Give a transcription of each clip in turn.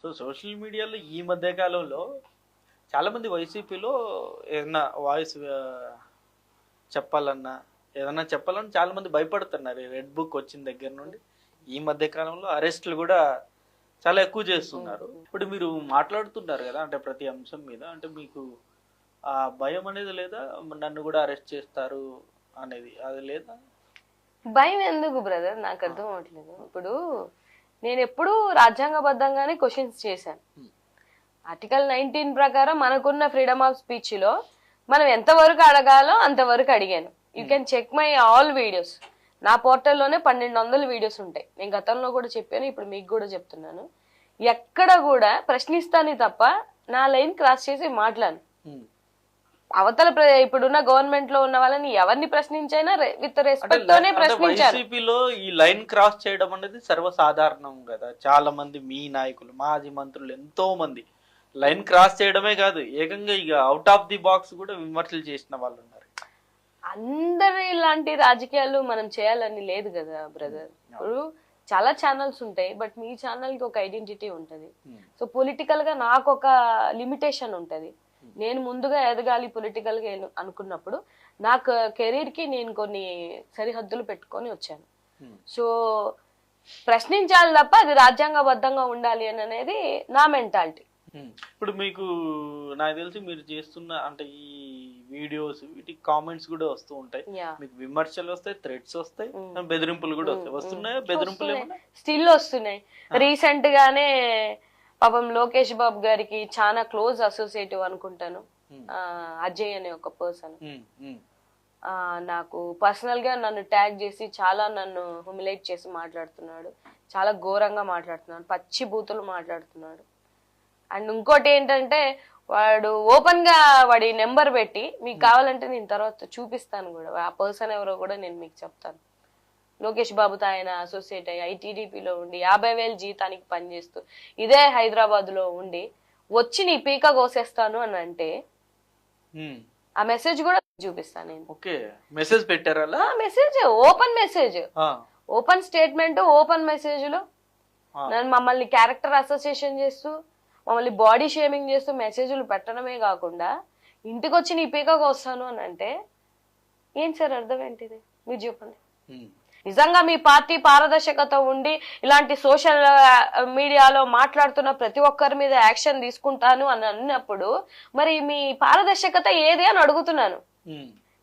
So social మీడియాలో ఈ మధ్య కాలంలో చాలా మంది వైసీపీలో ఏదైనా వాయిస్ చెప్పాలన్నా ఏదన్నా చెప్పాలన్నా చాలా మంది భయపడుతున్నారు. రెడ్ బుక్ వచ్చిన దగ్గర నుండి ఈ మధ్య కాలంలో అరెస్టులు కూడా చాలా ఎక్కువ చేస్తున్నారు. ఇప్పుడు మీరు మాట్లాడుతున్నారు కదా, అంటే ప్రతి అంశం మీద, అంటే మీకు ఆ భయం అనేది లేదా? నన్ను కూడా అరెస్ట్ చేస్తారు అనేది అది లేదా? భయం ఎందుకు బ్రదర్, నాకు అర్థం అవట్లేదు. ఇప్పుడు నేను ఎప్పుడు రాజ్యాంగబద్ధంగానే క్వశ్చన్స్ చేశాను. ఆర్టికల్ 19 ప్రకారం మనకున్న ఫ్రీడమ్ ఆఫ్ స్పీచ్ లో మనం ఎంతవరకు అడగాలో అంతవరకు అడిగాను. You can check my all videos. నా పోర్టల్లోనే 1200 వీడియోస్ ఉంటాయి. నేను గతంలో కూడా చెప్పాను, ఇప్పుడు మీకు కూడా చెప్తున్నాను. ఎక్కడ కూడా ప్రశ్నిస్తాను తప్ప నా లైన్ క్రాస్ చేసి మాట్లాను. అవతల ఇప్పుడున్న గవర్నమెంట్ లో ఉన్న వాళ్ళని ఎవరిని ప్రశ్నించైనా విత్ రెస్పెక్ట్ తోనే ప్రశ్నించారు. వైసీపీలో ఈ లైన్ క్రాస్ చేయడం అనేది సర్వసాధారణం కదా. చాలా మంది మీ నాయకులు, మాజీ మంత్రులు ఎంతో మంది లైన్ క్రాస్ చేయడమే కాదు, ఏకంగా ఇక అవుట్ ఆఫ్ ది బాక్స్ కూడా విమర్శలు చేసిన వాళ్ళు ఉన్నారు. అందరూ ఇలాంటి రాజకీయాలు మనం చేయాలని లేదు కదా బ్రదర్. ఇప్పుడు చాలా ఛానల్స్ ఉంటాయి, బట్ మీ ఛానల్ కి ఒక ఐడెంటిటీ ఉంటది. సో పొలిటికల్ గా నాకు ఒక లిమిటేషన్ ఉంటది. నేను ముందుగా ఎదగాలి పొలిటికల్ గా అనుకున్నప్పుడు నా కెరీర్ కి నేను కొన్ని సరిహద్దులు పెట్టుకొని వచ్చాను. సో ప్రశ్నించాలి తప్ప అది రాజ్యాంగబద్ధంగా ఉండాలి అని అనేది నా మెంటాలిటీ. ఇప్పుడు మీకు నాకు తెలిసి మీరు చేస్తున్న అంటే ఈ వీడియోస్ వీటికి కామెంట్స్ కూడా వస్తూ ఉంటాయి. మీకు విమర్శలు వస్తాయి, థ్రెడ్స్ వస్తాయి, బెదిరింపులు కూడా వస్తాయి. వస్తున్నాయా బెదిరింపులు? స్టిల్ వస్తున్నాయి. రీసెంట్ గానే పాపం లోకేష్ బాబు గారికి చాలా క్లోజ్ అసోసియేటివ్ అనుకుంటాను అజయ్ అనే ఒక పర్సన్ నాకు పర్సనల్ గా నన్ను ట్యాగ్ చేసి చాలా నన్ను హ్యూమిలేట్ చేసి మాట్లాడుతున్నాడు. చాలా ఘోరంగా మాట్లాడుతున్నాడు, పచ్చి బూతులు మాట్లాడుతున్నాడు. అండ్ ఇంకోటి ఏంటంటే వాడు ఓపెన్ గా వాడి నెంబర్ పెట్టి, మీకు కావాలంటే నేను తర్వాత చూపిస్తాను కూడా, ఆ పర్సన్ ఎవరో కూడా నేను మీకు చెప్తాను. లోకేష్ బాబుతో ఆయన అసోసియేట్ అయ్యి ఐటీడీపీలో ఉండి 50,000 జీతానికి పనిచేస్తూ ఇదే హైదరాబాద్ లో ఉండి వచ్చి నీ పీక కోసేస్తాను అని అంటే ఆ మెసేజ్ కూడా చూపిస్తాను నేను. ఓకే, మెసేజ్ పెట్టారా? Message open message, open statement, open message లో నన్ను మమ్మల్ని క్యారెక్టర్ అసోసియేషన్ చేస్తూ మమ్మల్ని బాడీ షేమింగ్ చేస్తూ మెసేజ్లు పెట్టడమే కాకుండా ఇంటికి వచ్చి నీ పీకకు వస్తాను అని అంటే ఏం సార్ అర్థం ఏంటిది మీరు చెప్పండి. నిజంగా మీ పార్టీ పారదర్శకత ఉండి ఇలాంటి సోషల్ మీడియాలో మాట్లాడుతున్న ప్రతి ఒక్కరి మీద యాక్షన్ తీసుకుంటాను అని అన్నప్పుడు మరి మీ పారదర్శకత ఏది అని అడుగుతున్నాను.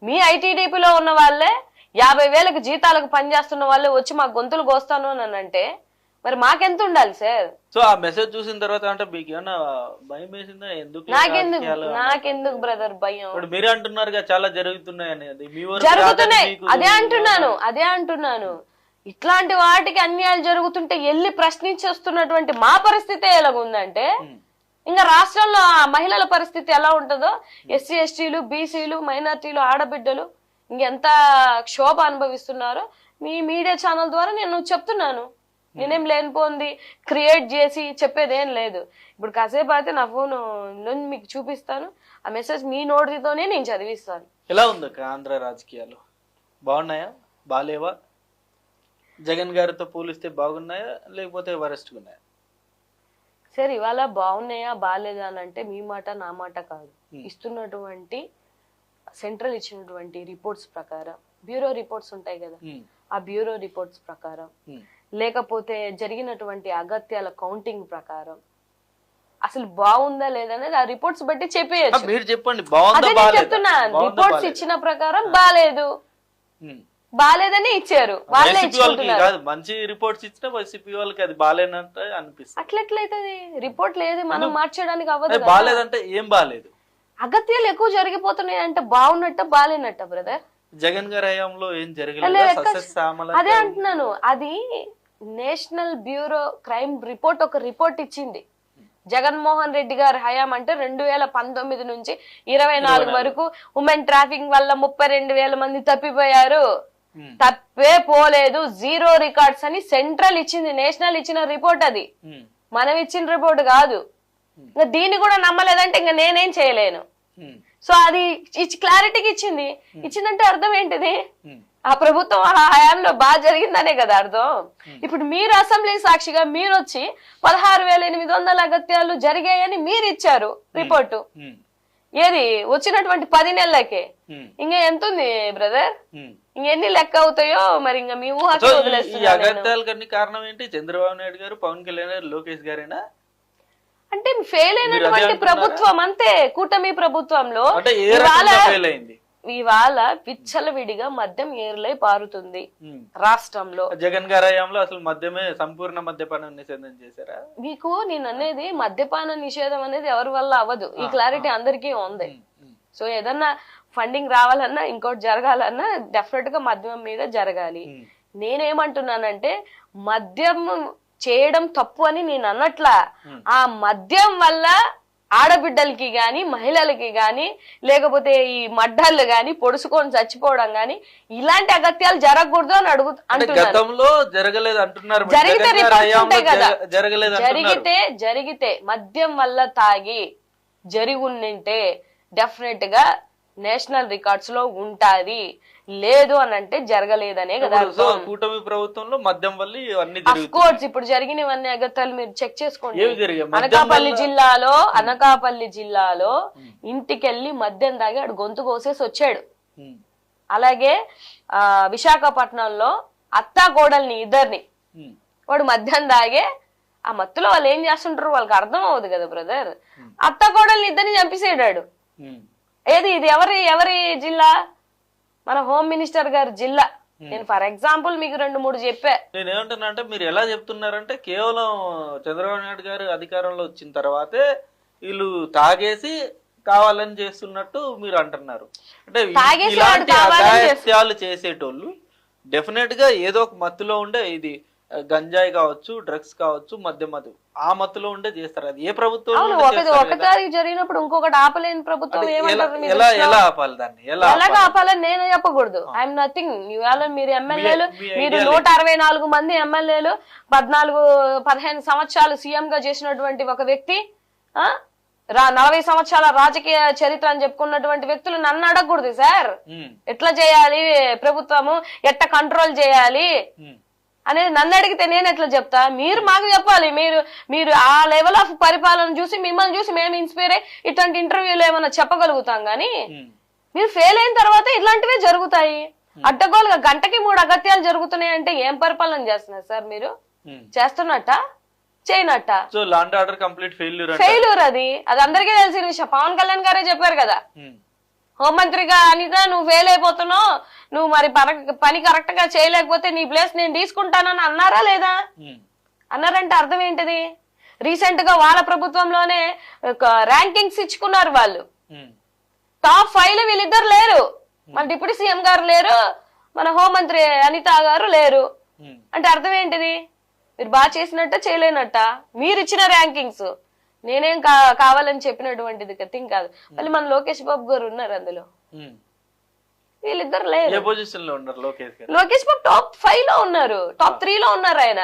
మీ ఐటీడీపీలో ఉన్న వాళ్ళే 50,000 జీతాలకు పనిచేస్తున్న వాళ్ళే వచ్చి మా గొంతులు కోస్తాను అని అంటే మరి మాకెంత ఉండాలి సార్? సో ఆ మెసేజ్ చూసిన తర్వాత అంటే మీకు ఏమన్నా భయం వేసిందా? నాకెందుకు బ్రదర్ భయం? మీరే అంటున్నారు చాలా జరుగుతున్నాయని. జరుగుతున్నాయి, అదే అంటున్నాను. ఇట్లాంటి వాటికి అన్యాయాలు జరుగుతుంటే వెళ్ళి ప్రశ్నించేస్తున్నటువంటి మా పరిస్థితి ఎలాగుందంటే ఇంకా రాష్ట్రంలో మహిళల పరిస్థితి ఎలా ఉంటుందో, ఎస్సీ ఎస్టీలు బీసీలు మైనార్టీలు ఆడబిడ్డలు ఇంకెంత క్షోభ అనుభవిస్తున్నారో మీ మీడియా ఛానల్ ద్వారా నేను చెప్తున్నాను. నేనేం లేనిపోంది క్రియేట్ చేసి చెప్పేదేం లేదు. ఇప్పుడు కాసేపు అయితే నా ఫోన్ మీకు చూపిస్తాను, ఆ మెసేజ్ మీ నోటితోనే నేను చదివిస్తాను. ఎలా ఉంది ఆంధ్ర రాజకీయాలు? బాగున్నాయా బాలేవా? జగన్ గారితో పోలిస్తే బాగున్నాయా లేకపోతే వరస్ట్ ఉన్నాయా? సరే ఇవాళ బాగున్నాయా బాలేదా అని అంటే మీ మాట నా మాట కాదు. ఇస్తున్నటువంటి సెంట్రల్ ఇచ్చినటువంటి రిపోర్ట్స్ ప్రకారం, బ్యూరో రిపోర్ట్స్ ఉంటాయి కదా, ఆ బ్యూరో రిపోర్ట్స్ ప్రకారం లేకపోతే జరిగినటువంటి అగత్యాల కౌంటింగ్ ప్రకారం అసలు బాగుందా లేదనేది ఆ రిపోర్ట్స్ బట్టి చెప్పేయచ్చు. మీరు చెప్పండి. చెప్తున్నా రిపోర్ట్స్ ఇచ్చిన ప్రకారం బాలేదని ఇచ్చారు, వాళ్ళే ఇచ్చుకుంటున్నారు. మంచి రిపోర్ట్స్ ఇచ్చినా వైసీపీ వాళ్ళకి అది బాలేనంటే అనిపిస్తుంది. అట్లెట్లయితది? రిపోర్ట్ లేదు, మనం మార్చడానికి అవ్వదు. బాలేదంటే ఏం బాలేదు? అగత్యాలు ఎక్కువ జరిగిపోతున్నాయి అంటే బాగున్నట్ట బాలేనట్ట బ్రదర్? జగన్ గారి హయాంలో ఏం జరగలేదు అదే అంటున్నాను. అది నేషనల్ బ్యూరో క్రైమ్ రిపోర్ట్ ఒక రిపోర్ట్ ఇచ్చింది. జగన్మోహన్ రెడ్డి గారి హయాం అంటే 2019 నుంచి 24 వరకు ఉమెన్ ట్రాఫికింగ్ వల్ల 32,000 మంది తప్పిపోయారు. తప్పే పోలేదు, జీరో రికార్డ్స్ అని సెంట్రల్ ఇచ్చింది, నేషనల్ ఇచ్చిన రిపోర్ట్. అది మనం ఇచ్చిన రిపోర్ట్ కాదు. ఇంకా దీన్ని కూడా నమ్మలేదంటే ఇంకా నేనేం చేయలేను. సో అది క్లారిటీకి ఇచ్చిందంటే అర్థం ఏంటిది? ఆ ప్రభుత్వం ఆ హయాంలో బాగా జరిగిందనే కదా అర్థం. ఇప్పుడు మీరు అసెంబ్లీ సాక్షిగా మీరు వచ్చి 16,800 అగత్యాలు జరిగాయని మీరు ఇచ్చారు రిపోర్టు. ఏది వచ్చినటువంటి 10 నెలలకే ఇంకా ఎంత ఉంది బ్రదర్? ఇంకెన్ని లెక్క అవుతాయో మరి ఇంకా మీ ఊహకి వదిలేస్తున్నా. అగత్యాలకన్నీ కారణం ఏంటి? చంద్రబాబు నాయుడు గారు, పవన్ కళ్యాణ్ గారు, లోకేష్ గారేనా? అంటే ఫెయిల్ అయినటువంటి ప్రభుత్వం అంతే. కూటమి ప్రభుత్వంలో ఇవాళ విచ్చలవిడిగా మద్యం ఏరులై పారుతుంది రాష్ట్రంలో. జగన్ గారి హయాంలో అసలు మద్యమే సంపూర్ణ మద్యపానం నిషేధం చేశారా? మీకు నేను అనేది మద్యపాన నిషేధం అనేది ఎవరి వల్ల అవ్వదు. ఈ క్లారిటీ అందరికీ ఉంది. సో ఏదన్నా ఫండింగ్ రావాలన్నా ఇంకోటి జరగాలన్నా డెఫినెట్ గా మద్యం మీద జరగాలి. నేనేమంటున్నానంటే మద్యం చేయడం తప్పు అని నేను అన్నట్లా. ఆ మద్యం వల్ల ఆడబిడ్డలకి గాని మహిళలకి గాని లేకపోతే ఈ మడ్డళ్ళు గాని పొడుచుకొని చచ్చిపోవడం గాని ఇలాంటి అగత్యాలు జరగకూడదు అని గతంలో జరగలేదు అంటున్నారు. జరిగితే రిపోర్ట్స్ ఉంటాయి కదా. జరిగితే మద్యం వల్ల తాగి జరిగుంటే డెఫినెట్ గా నేషనల్ రికార్డ్స్ లో ఉంటాది. లేదు అని అంటే జరగలేదనే కదా. కూటమి ప్రభుత్వంలో మద్యం వల్ల కోర్స్ ఇప్పుడు జరిగినవన్నీ అగత్యాలు మీరు చెక్ చేసుకోండి. అనకాపల్లి జిల్లాలో ఇంటికెళ్ళి మద్యం తాగి ఆడు గొంతు కోసేసి వచ్చాడు. అలాగే విశాఖపట్నంలో అత్తా కోడల్ని ఇద్దరిని వాడు మద్యం తాగే ఆ మత్తులో వాళ్ళు ఏం చేస్తుంటారు వాళ్ళకి అర్థం అవ్వదు కదా బ్రదర్. అత్తా కోడల్ని ఇద్దరిని చంపేసేడాడు. ఏది ఇది ఎవరి జిల్లా? మన హోమ్ మినిస్టర్ గారి జిల్లా. నేను ఫర్ ఎగ్జాంపుల్ మీకు 2-3 చెప్పా. నేను ఏమంటున్నా అంటే మీరు ఎలా చెప్తున్నారంటే కేవలం చంద్రబాబు నాయుడు గారు అధికారంలో వచ్చిన తర్వాతే వీళ్ళు తాగేసి కావాలని చేస్తున్నట్టు మీరు అంటున్నారు. అంటే ఇలాంటి అగాత్యాలు చేసేటోళ్ళు డెఫినెట్ గా ఏదో ఒక మత్తులో ఉండే, ఇది గంజాయి కావచ్చు, డ్రగ్స్ కావచ్చు, మద్యం ఆ మత్తులో ఉండే చేస్తారు. అది ఏ ప్రభుత్వం ఒకసారి జరిగినప్పుడు ఇంకొకటి ఆపలేని ప్రభుత్వం ఎలా ఆపాలి దాన్ని? ఎలాగా ఆపాలని నేను చెప్పకూడదు. I'm nothing. ఇవాళ మీరు ఎమ్మెల్యేలు, మీరు 164 మంది ఎమ్మెల్యేలు, 14-15 సంవత్సరాలు సీఎం గా చేసినటువంటి ఒక వ్యక్తి, 40 సంవత్సరాల రాజకీయ చరిత్ర అని చెప్పుకున్నటువంటి వ్యక్తులు నన్ను అడగకూడదు సార్ ఎట్లా చేయాలి ప్రభుత్వము, ఎట్లా కంట్రోల్ చేయాలి అనేది నన్ను అడిగితే నేను ఎట్లా చెప్తా? మీరు మాకు చెప్పాలి. మీరు ఆ లెవెల్ ఆఫ్ పరిపాలన చూసి మిమ్మల్ని చూసి మేము ఇన్స్పైర్ అయ్యి ఇట్లాంటి ఇంటర్వ్యూలు ఏమైనా చెప్పగలుగుతాం. గానీ మీరు ఫెయిల్ అయిన తర్వాత ఇట్లాంటివే జరుగుతాయి. అడ్డగోలుగా గంటకి 3 అగత్యాలు జరుగుతున్నాయి అంటే ఏం పరిపాలన చేస్తున్నారు సార్ మీరు? చేస్తున్నట్ట చేయనట్ట? ఫెయిల్యూర్ అది అందరికీ తెలిసిన విషయం. పవన్ కళ్యాణ్ గారే చెప్పారు కదా, హోంమంత్రిగా అనిత నువ్వు ఫెయిల్ అయిపోతున్నావు, నువ్వు మరి పని కరెక్ట్ గా చేయలేకపోతే నీ ప్లేస్ నేను తీసుకుంటానని అన్నారా లేదా? అన్నారంటే అర్థం ఏంటిది? రీసెంట్ గా వాళ్ళ ప్రభుత్వంలోనే ర్యాంకింగ్స్ ఇచ్చుకున్నారు వాళ్ళు. టాప్ 5 వీళ్ళిద్దరు లేరు. మన డిప్యూటీ సీఎం గారు లేరు, మన హోంమంత్రి అనిత గారు లేరు. అంటే అర్థం ఏంటిది? మీరు బాగా చేసినట్ట చేయలేనట్ట? మీరు ఇచ్చిన ర్యాంకింగ్స్ నేనేం కావాలని చెప్పినటువంటిది థింగ్ కాదు. మళ్ళీ మన లోకేష్ బాబు గారు ఉన్నారు అందులో, వీళ్ళిద్దరు లేరు. లోకేష్ బాబు టాప్ 5 లో ఉన్నారు, టాప్ 3 లో ఉన్నారు. ఆయన